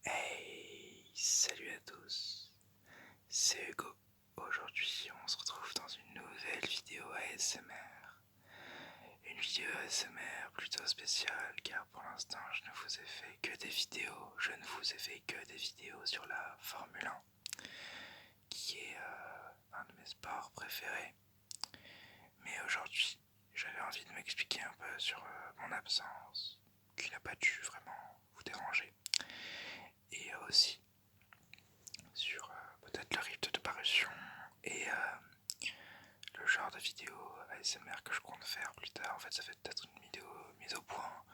Hey, salut à tous, c'est Hugo. Aujourd'hui, on se retrouve dans une nouvelle vidéo ASMR. Une vidéo ASMR plutôt spéciale car pour l'instant, je ne vous ai fait que des vidéos. Je ne vous ai fait que des vidéos sur la Formule 1, qui est un de mes sports préférés. Mais aujourd'hui, j'avais envie de m'expliquer un peu sur mon absence, qui n'a pas dû vraiment vous déranger. Et aussi sur peut-être le rythme de parution et le genre de vidéo ASMR que je compte faire plus tard. En fait, ça fait peut-être une vidéo mise au point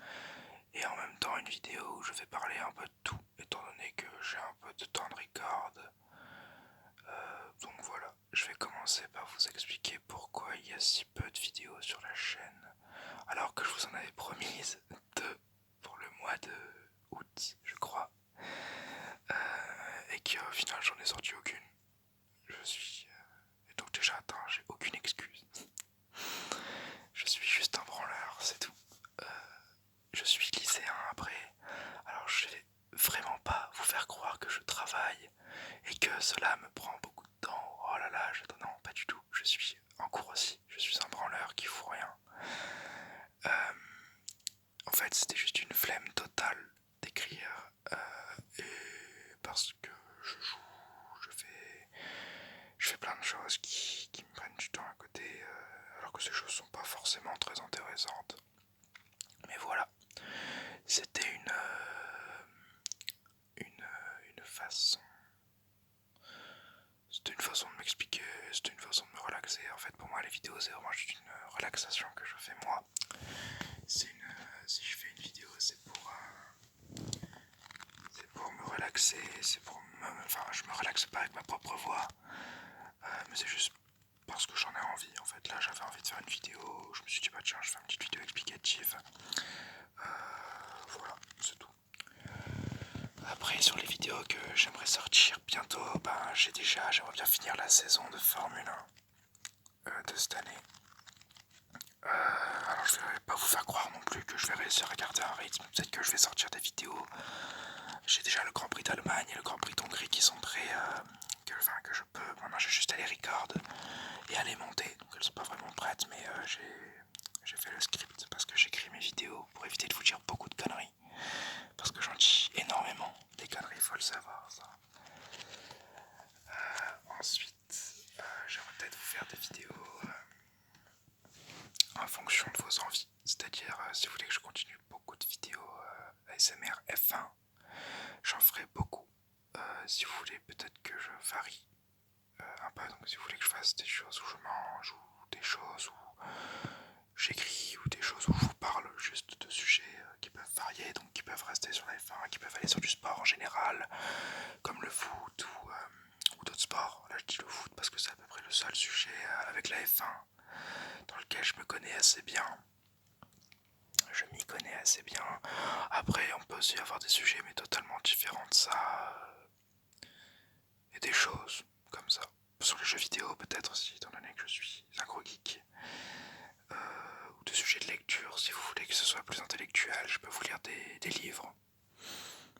et en même temps une vidéo où je vais parler un peu de tout, étant donné que j'ai un peu de temps de record. Donc voilà, je vais commencer par vous expliquer pourquoi il y a si peu de vidéos sur la chaîne, alors que je vous en avais promise deux pour le mois de août, je crois, et qu'au final j'en ai sorti aucune. Je suis. Et donc, déjà, attends, j'ai aucune excuse. Je suis juste un branleur, c'est tout. Je suis lycéen après. Alors, je vais vraiment pas vous faire croire que je travaille et que cela me prend beaucoup de temps. Oh là là, non, pas du tout. Je suis en cours aussi. Je suis un branleur qui fout rien. En fait, c'était juste une flemme totale d'écrire. Et parce que je joue, je fais plein de choses qui me prennent du temps à côté, alors que ces choses sont pas forcément très intéressantes. Mais voilà, c'était une façon. C'était une façon de m'expliquer, c'était une façon de me relaxer. En fait, pour moi, les vidéos, c'est vraiment juste une relaxation que je fais moi. Si je fais une vidéo, c'est pour me relaxer, enfin, je me relaxe pas avec ma propre voix, mais c'est juste parce que j'en ai envie. En fait, là, j'avais envie de faire une vidéo. Je me suis dit, bah tiens, je fais une petite vidéo explicative. Voilà, c'est tout. Après, sur les vidéos que j'aimerais sortir bientôt, j'aimerais bien finir la saison de Formule 1 de cette année. Alors, je vais pas vous faire croire non plus que je vais réussir à garder un rythme. Peut-être que je vais sortir des vidéos. J'ai déjà le Grand Prix d'Allemagne et le Grand Prix d'Hongrie qui sont prêts, que je peux. Maintenant, j'ai juste à les record et à les monter. Donc, elles sont pas vraiment prêtes, mais j'ai fait le script parce que j'écris mes vidéos pour éviter de vous dire beaucoup de conneries. Parce que j'en dis énormément des conneries, il faut le savoir, ça. Ensuite, j'aimerais peut-être vous faire des vidéos en fonction de vos envies. C'est-à-dire, si vous voulez que je continue beaucoup de vidéos ASMR F1, j'en ferai beaucoup. Si vous voulez peut-être que je varie un peu, donc si vous voulez que je fasse des choses où je mange, ou des choses où j'écris, ou des choses où je vous parle juste de sujets qui peuvent varier, donc qui peuvent rester sur la F1, qui peuvent aller sur du sport en général, comme le foot ou d'autres sports. Là je dis le foot parce que c'est à peu près le seul sujet avec la F1 dans lequel je me connais assez bien. Je m'y connais assez bien. Après on peut aussi avoir des sujets mais totalement différents de ça. Et des choses comme ça. Sur les jeux vidéo peut-être aussi, étant donné que je suis un gros geek. Ou des sujets de lecture, si vous voulez que ce soit plus intellectuel, je peux vous lire des livres.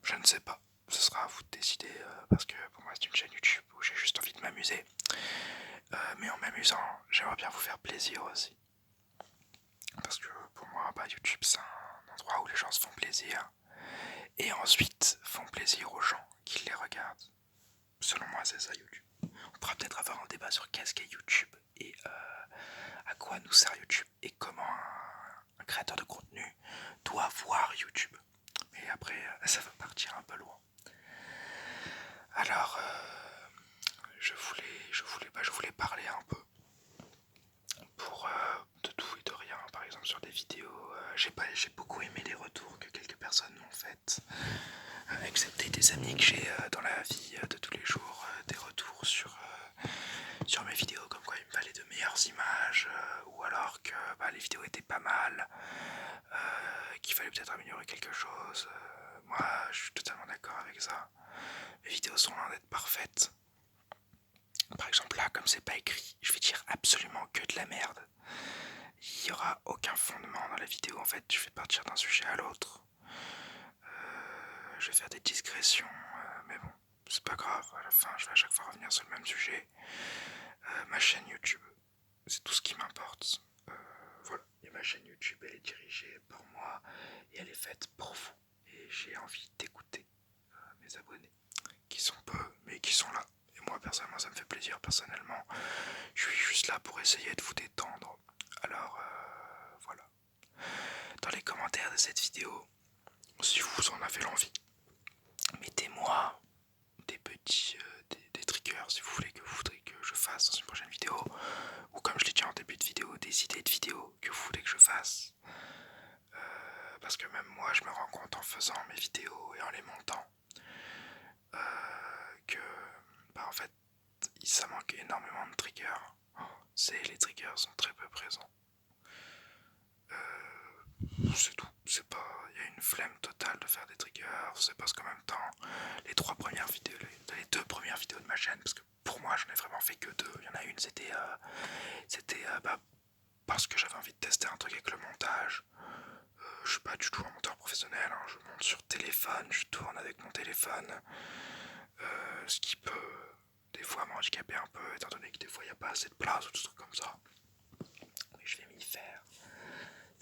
Je ne sais pas, ce sera à vous de décider, parce que pour moi c'est une chaîne YouTube où j'ai juste envie de m'amuser. Mais en m'amusant, j'aimerais bien vous faire plaisir aussi. Parce que pour moi, YouTube c'est un endroit où les gens se font plaisir. Et ensuite font plaisir aux gens qui les regardent. Selon moi c'est ça YouTube. On pourra peut-être avoir un débat sur qu'est-ce qu'est YouTube et à quoi nous sert YouTube et comment un créateur de contenu doit voir YouTube. Mais après, ça va partir un peu loin. Alors, je voulais parler un peu de tout et de rien. Par exemple, sur des vidéos, j'ai beaucoup aimé les retours que quelques personnes m'ont faites, excepté des amis que j'ai dans la vie de tous les jours, des retours sur mes vidéos, comme quoi il me fallait de meilleures images, ou alors que les vidéos étaient pas mal, qu'il fallait peut-être améliorer quelque chose. Moi, je suis totalement d'accord avec ça. Mes vidéos sont loin d'être parfaites. Par exemple, là, comme c'est pas écrit, je vais dire absolument que de la merde. Il n'y aura aucun fondement dans la vidéo. En fait, je vais partir d'un sujet à l'autre. Je vais faire des digressions, c'est pas grave, à la fin je vais à chaque fois revenir sur le même sujet. Ma chaîne YouTube, c'est tout ce qui m'importe. Voilà, et ma chaîne YouTube elle est dirigée par moi et elle est faite pour vous. Et j'ai envie d'écouter mes abonnés, qui sont peu, mais qui sont là. Et moi personnellement ça me fait plaisir, personnellement. Je suis juste là pour essayer de vous détendre. Alors voilà. Dans les commentaires de cette vidéo, si vous en avez l'envie, mettez-moi des petits des triggers si vous voulez que vous voudrez que je fasse dans une prochaine vidéo, ou comme je l'ai dit en début de vidéo, des idées de vidéos que vous voulez que je fasse. Parce que même moi je me rends compte en faisant mes vidéos et en les montant que en fait ça manque énormément de triggers. Les triggers sont très peu présents. C'est tout, c'est pas. Il y a une flemme totale de faire des triggers. C'est parce qu'en même temps, les 2 premières vidéos de ma chaîne, parce que pour moi j'en ai vraiment fait que 2. Il y en a une, c'était parce que j'avais envie de tester un truc avec le montage. Je suis pas du tout un monteur professionnel, hein. Je monte sur téléphone, je tourne avec mon téléphone. Ce qui peut des fois m'handicaper un peu, étant donné que des fois il n'y a pas assez de place ou des trucs comme ça. Mais je vais m'y faire.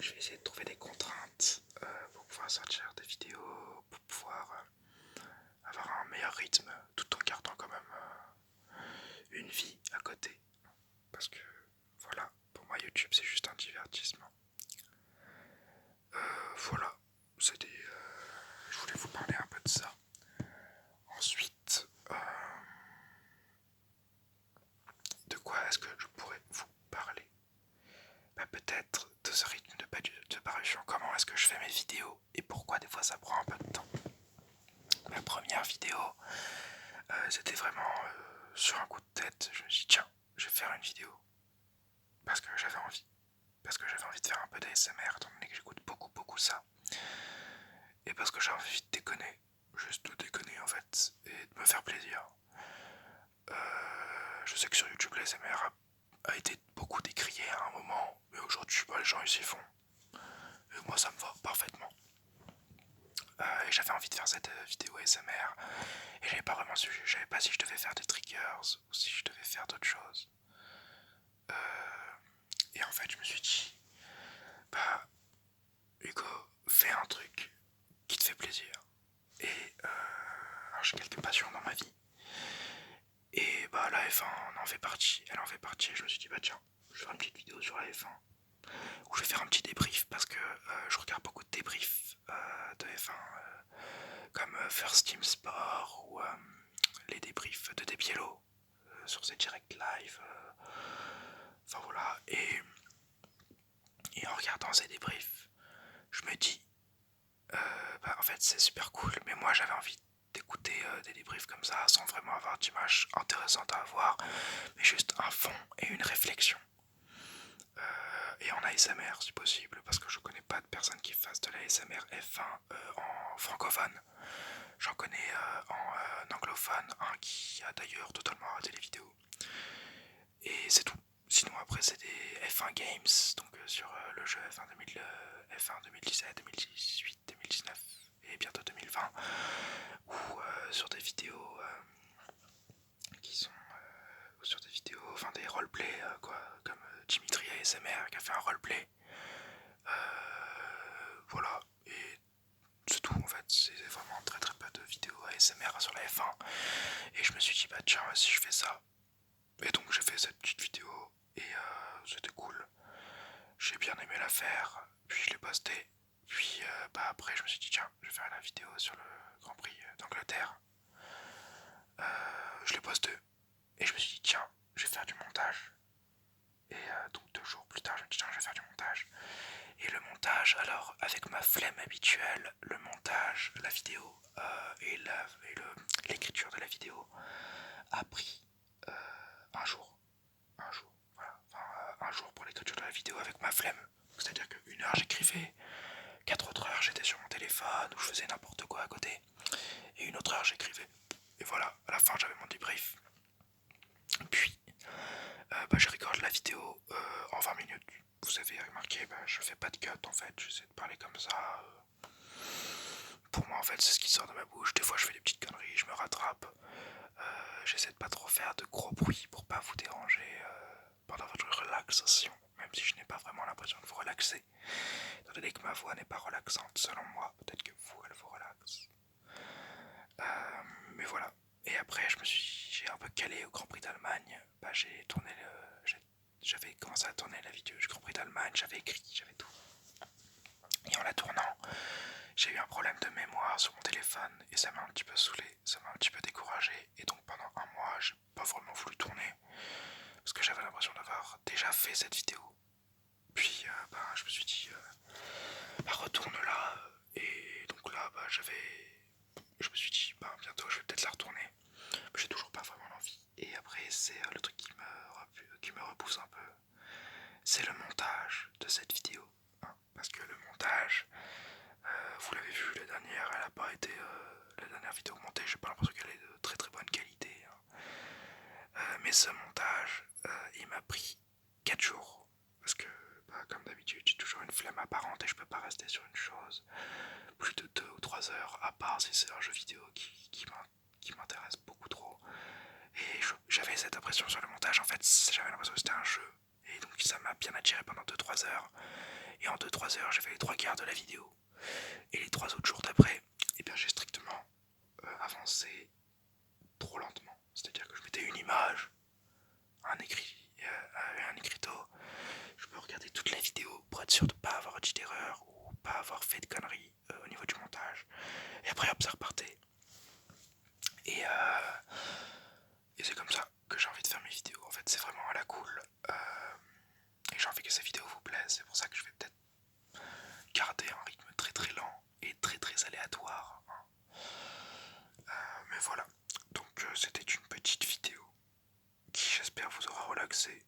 Je vais essayer de trouver des contraintes pour pouvoir sortir des vidéos, pour pouvoir avoir un meilleur rythme, tout en gardant quand même une vie à côté. Parce que voilà, pour moi YouTube c'est juste un divertissement. Voilà, je voulais vous parler un peu de ça. Ensuite, de quoi est-ce que je pourrais vous parler? Peut-être de ce rythme de parution, comment est-ce que je fais mes vidéos et pourquoi des fois ça prend un peu de temps. Ma première vidéo, c'était vraiment sur un coup de tête. Je me suis dit tiens, je vais faire une vidéo parce que j'avais envie. Parce que j'avais envie de faire un peu d'ASMR, étant donné que j'écoute beaucoup ça. Et parce que j'ai envie de déconner, juste de déconner en fait, et de me faire plaisir. Je sais que sur YouTube l'ASMR a été beaucoup décrié à un moment, mais aujourd'hui les gens ils s'y font. Et moi ça me va parfaitement. Et j'avais envie de faire cette vidéo ASMR, et j'avais pas vraiment su, je savais pas si je devais faire des triggers ou si je devais faire d'autres choses. Et en fait je me suis dit, Hugo, fais un truc qui te fait plaisir. Et alors j'ai quelques passions dans ma vie. Et la F1 en fait partie, elle en fait partie. Et je me suis dit tiens, je vais faire une petite vidéo sur la F1. Ou je vais faire un petit débrief parce que je regarde beaucoup de débriefs de F1 comme First Team Sport ou les débriefs de Debiello sur ses direct live. Enfin voilà. Et en regardant ces débriefs, je me dis en fait c'est super cool, mais moi j'avais envie d'écouter des débriefs comme ça sans vraiment avoir d'image intéressante à avoir, mais juste un fond et une réflexion. Et en ASMR si possible, parce que je connais pas de personne qui fasse de l'ASMR F1 en francophone. J'en connais en anglophone, un qui a d'ailleurs totalement arrêté les vidéos. Et c'est tout. Sinon après c'est des F1 Games, donc sur le jeu F1 2017, 2018, 2019 et bientôt 2020, ou sur des vidéos qui sont sur des vidéos, enfin des roleplays quoi, comme Dimitri ASMR qui a fait un roleplay. Voilà, et c'est tout en fait, c'est vraiment très peu de vidéos ASMR sur la F1. Et je me suis dit tiens, si je fais ça. Et donc j'ai fait cette petite vidéo et c'était cool. J'ai bien aimé la faire, puis je l'ai postée. Puis après je me suis dit tiens, je vais faire la vidéo sur le Grand Prix d'Angleterre. Je l'ai posté et je me suis dit tiens, je vais faire du montage. Et donc 2 jours plus tard je me dis tiens, je vais faire du montage. Et le montage, alors avec ma flemme habituelle, le montage, la vidéo et l'écriture de la vidéo a pris un jour. Voilà. Enfin, un jour pour l'écriture de la vidéo avec ma flemme. C'est-à-dire qu'une heure j'écrivais, 4 autres heures j'étais sur mon téléphone ou je faisais n'importe quoi à côté. Et une autre heure j'écrivais. Et voilà, à la fin j'avais mon débrief. Puis, je recorde la vidéo en 20 minutes. Vous avez remarqué, je fais pas de cut en fait, j'essaie de parler comme ça pour moi en fait c'est ce qui sort de ma bouche. Des fois je fais des petites conneries, je me rattrape. J'essaie de pas trop faire de gros bruit pour pas vous déranger pendant votre relaxation, même si je n'ai pas vraiment l'impression de vous relaxer, étant donné que ma voix n'est pas relaxante selon moi. Peut-être que vous, elle vous relaxe. Mais voilà. Et après j'ai un peu calé au Grand Prix d'Allemagne. Bah, j'avais commencé à tourner la vidéo du Grand Prix d'Allemagne, j'avais écrit, j'avais tout. Et en la tournant, j'ai eu un problème de mémoire sur mon téléphone et ça m'a un petit peu saoulé, ça m'a un petit peu découragé. Et donc pendant un mois, j'ai pas vraiment voulu tourner parce que j'avais l'impression d'avoir déjà fait cette vidéo. Puis je me suis dit, retourne là. Et donc là, je me suis dit, bientôt je vais peut-être la retourner. Mais j'ai toujours pas vraiment l'envie. Et après, c'est le truc qui me repousse un peu. C'est le montage de cette vidéo. Hein, parce que le montage, vous l'avez vu, la dernière, elle a pas été. La dernière vidéo montée, j'ai pas l'impression qu'elle est de très très bonne qualité. Hein. Mais ce montage, il m'a pris 4 jours. Parce que, comme d'habitude, j'ai toujours une flemme apparente et je peux pas rester sur une chose plus de 2 ou 3 heures, à part si c'est un jeu vidéo qui m'intéresse beaucoup trop. Et j'avais cette impression sur le montage, en fait, j'avais l'impression que c'était un jeu. Et donc ça m'a bien attiré pendant 2-3 heures. Et en 2-3 heures, j'ai fait les 3 quarts de la vidéo. Et les 3 autres jours d'après, eh bien j'ai strictement avancé trop lentement. C'est-à-dire que je mettais une image, un écriteau. Je peux regarder toute la vidéo pour être sûr de ne pas avoir dit d'erreur ou pas avoir fait de conneries au niveau du montage. Et après, hop, ça repartait. Et c'est comme ça que j'ai envie de faire mes vidéos. En fait, c'est vraiment à la cool. Et j'ai envie que ces vidéos vous plaisent. C'est pour ça que je vais peut-être garder un rythme très très lent et très très aléatoire. Mais voilà. Donc c'était une petite vidéo qui j'espère vous aura relaxé.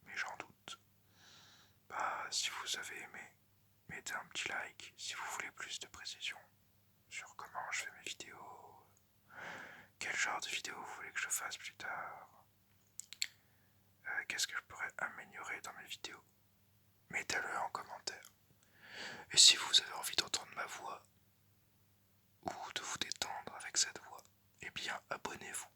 Mais j'en doute. Si vous avez aimé, mettez un petit like. Si vous voulez plus de précision sur comment je fais mes vidéos, quel genre de vidéo vous voulez que je fasse plus tard, qu'est-ce que je pourrais améliorer dans mes vidéos, mettez-le en commentaire. Et si vous avez envie d'entendre ma voix ou de vous détendre avec cette voix, eh bien abonnez-vous.